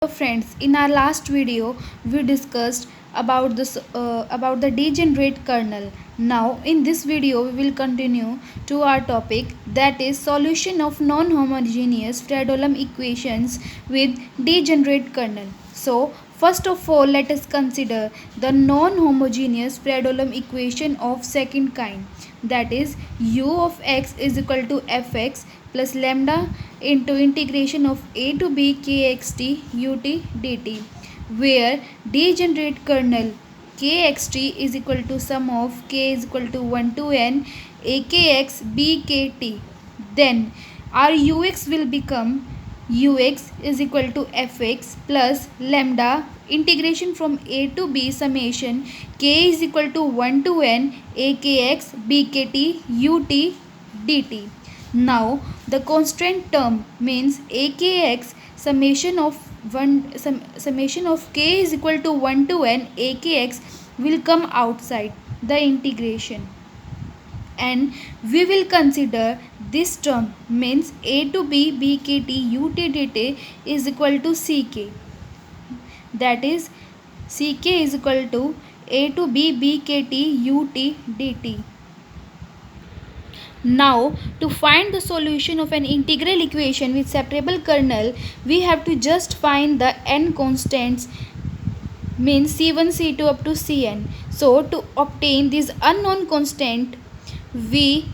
So friends, in our last video we discussed about the degenerate kernel. Now in this video we will continue to our topic, that is solution of non-homogeneous Fredholm equations with degenerate kernel. So first of all, let us consider the non-homogeneous Fredholm equation of second kind, that is u of x is equal to fx plus lambda into integration of a to b kxt ut dt, where degenerate kernel kxt is equal to sum of k is equal to 1 to n akx bkt. Then our ux will become ux is equal to fx plus lambda integration from a to b summation k is equal to 1 to n akx bkt ut dt. Now the constant term means akx summation of k is equal to 1 to n akx will come outside the integration, and we will consider this term means a to b bkt ut dt is equal to ck, that is ck is equal to a to b bkt ut dt. Now to find the solution of an integral equation with separable kernel, we have to just find the n constants means c1 c2 up to cn. So to obtain this unknown constant, we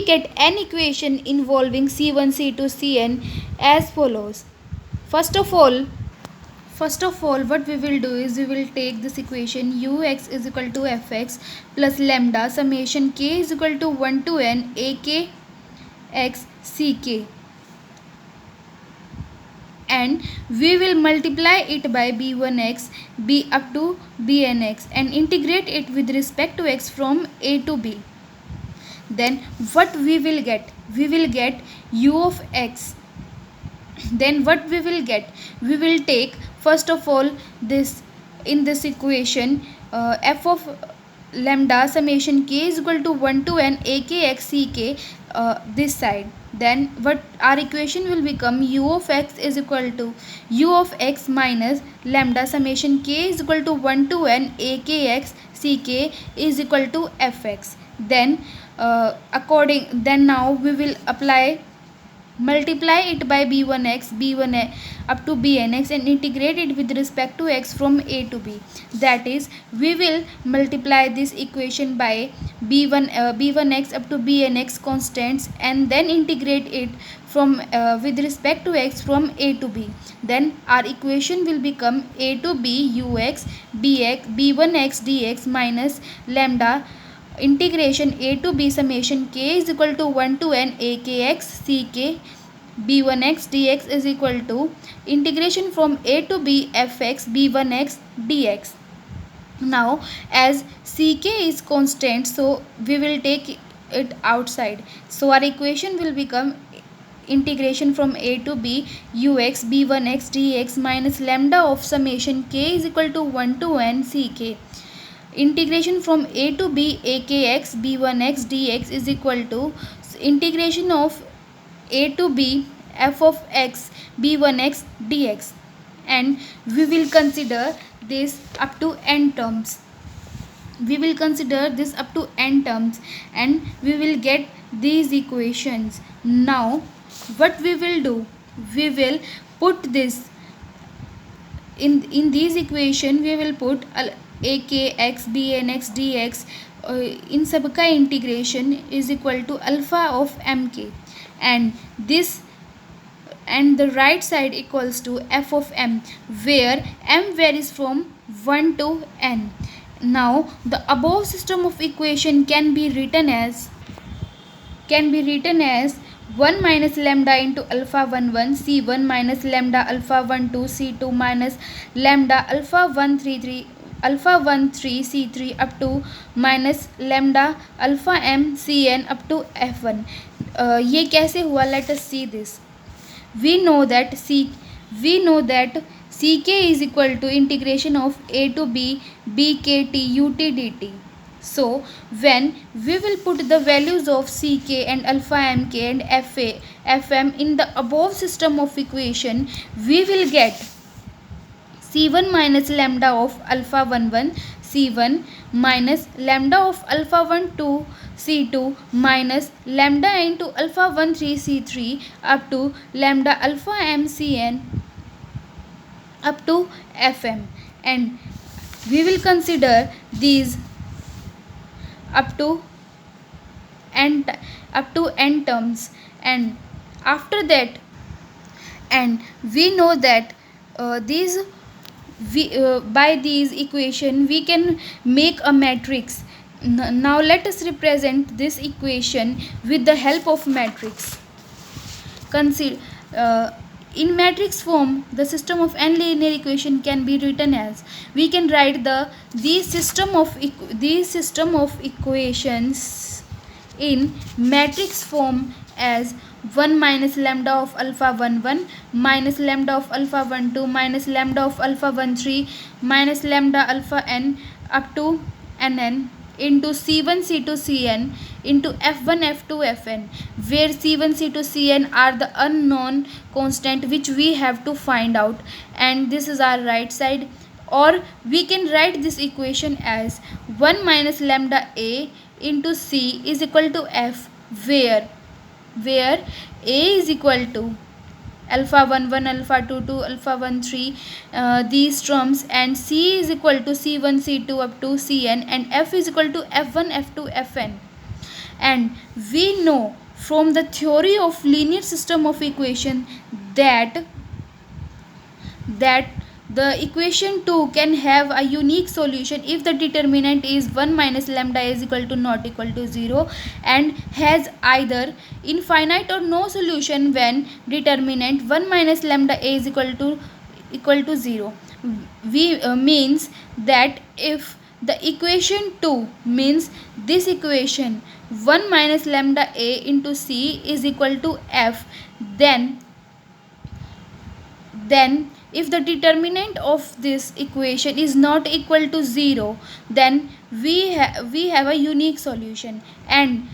get an equation involving c1 c2 cn as follows. First of all, what we will do is we will take this equation ux is equal to fx plus lambda summation k is equal to 1 to n akx ck, and we will multiply it by b1x b up to bnx and integrate it with respect to x from a to b. Then what we will get? We will get u of x. Then what we will get? We will take first of all this, in this equation, f of lambda summation k is equal to 1 to n akx ck this side. Then what our equation will become, u of x is equal to u of x minus lambda summation k is equal to 1 to n akx ck is equal to fx. Then now we will multiply it by b1x up to bnx and integrate it with respect to x from a to b. That is, we will multiply this equation by b1x up to bnx constants and then integrate it from with respect to x from a to b. Then our equation will become a to b ux bx b1x dx minus lambda integration a to b summation k is equal to 1 to n akx ck b1x dx is equal to integration from a to b fx b1x dx. Now as ck is constant, so we will take it outside. So our equation will become integration from a to b ux b1x dx minus lambda of summation k is equal to 1 to n ck integration from a to b akx b1x dx is equal to integration of a to b f of x b1x dx, and we will consider this up to n terms. We will consider this up to n terms and we will get these equations. Now what we will do, we will put this in these equation, we will put akx bnx dx in सबका integration is equal to alpha of mk, and this and the right side equals to f of m, where m varies from 1 to n. Now the above system of equation can be written as 1 minus lambda into alpha 1 1 c1 minus lambda alpha 1 2 c2 minus lambda alpha 1 3 3 alpha 1 3 c3 up to minus lambda alpha m cn up to f1. ये कैसे हुआ? Let us see this. We know that ck is equal to integration of a to b bkt ut dt. So when we will put the values of ck and alpha mk and fm in the above system of equation, we will get c1 minus lambda of alpha 11 c1 minus lambda of alpha 12 c2 minus lambda into alpha 13 c3 up to lambda alpha mcn up to fm, and we will consider these up to n terms. And after that, and we know that these by these equation we can make a matrix. Now let us represent this equation with the help of matrix. Consider in matrix form, the system of n linear equation can be written as, we can write these system of equations in matrix form as 1 minus lambda of alpha 11 minus lambda of alpha 12 minus lambda of alpha 13 minus lambda alpha n up to nn into c1 c2 cn into f1 f2 fn, where c1 c2 cn are the unknown constant which we have to find out, and this is our right side. Or we can write this equation as 1 minus lambda a into c is equal to f, where a is equal to alpha 11 alpha 22 alpha 13 these terms, and c is equal to c1 c2 up to cn, and f is equal to f1 f2 fn. And we know from the theory of linear system of equation that the equation 2 can have a unique solution if the determinant is 1 minus lambda is equal to not equal to 0, and has either infinite or no solution when determinant 1 minus lambda a is equal to 0. We means that if the equation 2 means this equation 1 minus lambda a into c is equal to f, then if the determinant of this equation is not equal to 0, then we have a unique solution, and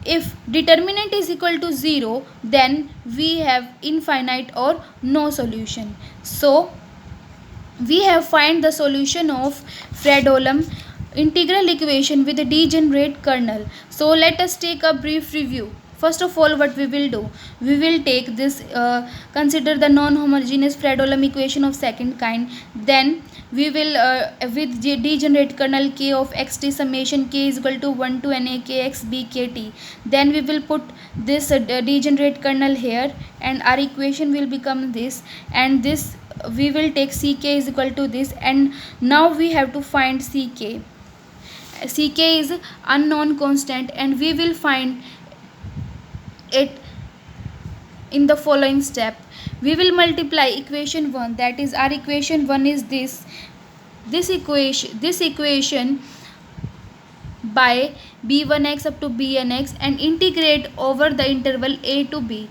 if determinant is equal to 0, then we have infinite or no solution. So we have find the solution of Fredholm integral equation with a degenerate kernel. So let us take a brief review. First of all, what we will do, we will take this consider the non-homogeneous Fredholm equation of second kind. Then we will with degenerate kernel k of xt summation k is equal to 1 to na kx b kt. Then we will put this degenerate kernel here, and our equation will become this, and this we will take ck is equal to this, and now we have to find ck is unknown constant, and we will find it in the following step. We will multiply equation 1, that is our equation 1 is this equation by b1x up to bnx, and integrate over the interval a to b.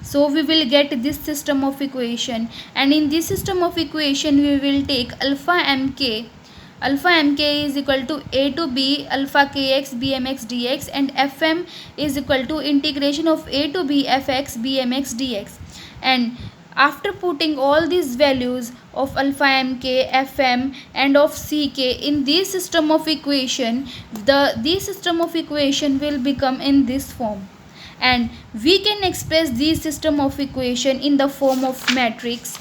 So we will get this system of equation, and in this system of equation we will take alpha mk is equal to a to b alpha kx bmx dx, and fm is equal to integration of a to b fx bmx dx. And after putting all these values of alpha mk, fm and of ck in this system of equation, this system of equation will become in this form, and we can express this system of equation in the form of matrix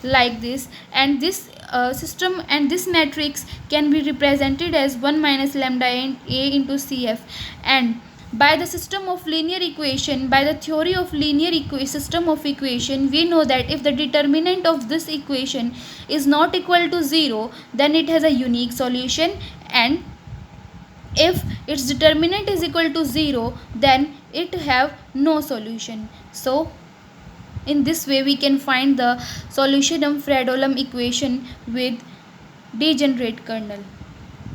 like this. And this system and this matrix can be represented as 1 minus lambda a into cf. And by the system of linear equation, by the theory of linear system of equation, we know that if the determinant of this equation is not equal to 0, then it has a unique solution, and if its determinant is equal to 0, then it have no solution. So in this way we can find the solution of Fredholm equation with degenerate kernel.